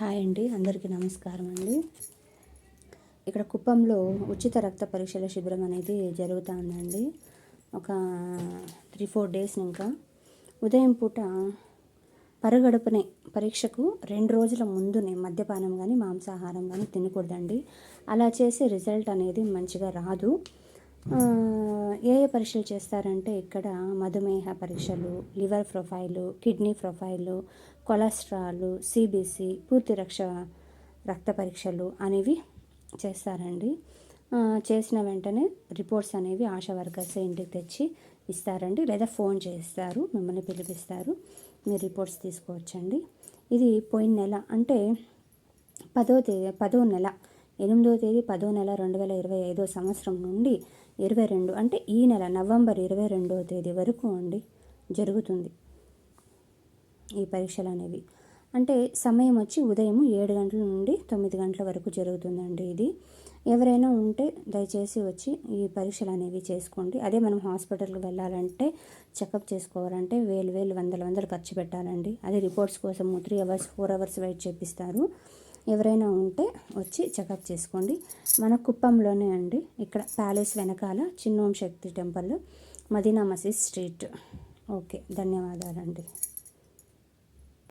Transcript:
Hi అండి, అందరికీ నమస్కారం అండి. ఇక్కడ కుప్పంలో ఉచిత రక్త పరీక్షల శిబిరం అనేది జరుగుతూ ఉందండి. ఒక 3-4 డేస్ ఇంకా ఉదయం పూట పరగడుపునే పరీక్షకు 2 రోజుల ముందునే మద్యపానం కానీ మాంసాహారం కానీ తినకూడదండి. అలా చేసే రిజల్ట్ అనేది మంచిగా రాదు. ఏ పరీక్షలు చేస్తారంటే ఇక్కడ మధుమేహ పరీక్షలు, liver profile, kidney profile, cholesterol, CBC, పూర్తి రక్త పరీక్షలు అనేవి చేస్తారండి. చేసిన వెంటనే రిపోర్ట్స్ అనేవి ఆశా వర్కర్స్ ఇంటికి తెచ్చి ఇస్తారండి, లేదా ఫోన్ చేస్తారు, మిమ్మల్ని పిలిపిస్తారు, మీరు రిపోర్ట్స్ తీసుకోవచ్చండి. ఇది పోయిన నెల అంటే 10వ నెల 8వ తేదీ 10వ నెల 2025 సంవత్సరం నుండి 22 అంటే ఈ నెల నవంబర్ 22వ తేదీ వరకు అండి జరుగుతుంది ఈ పరీక్షలు అనేవి. అంటే సమయం వచ్చి ఉదయం 7 గంటల నుండి 9 గంటల వరకు జరుగుతుందండి. ఇది ఎవరైనా ఉంటే దయచేసి వచ్చి ఈ పరీక్షలు అనేవి చేసుకోండి. అదే మనం హాస్పిటల్కి వెళ్ళాలంటే చెకప్ చేసుకోవాలంటే వేలు వందలు ఖర్చు పెట్టాలండి. అదే రిపోర్ట్స్ కోసం 3 అవర్స్ 4 అవర్స్ వెయిట్ చేపిస్తారు. ఎవరైనా ఉంటే వచ్చి చెకప్ చేసుకోండి. మన కుప్పంలోనే అండి, ఇక్కడ ప్యాలెస్ వెనకాల చిన్నోం శక్తి టెంపుల్, మదీనా మసీద్ స్ట్రీట్. ఓకే, ధన్యవాదాలండి.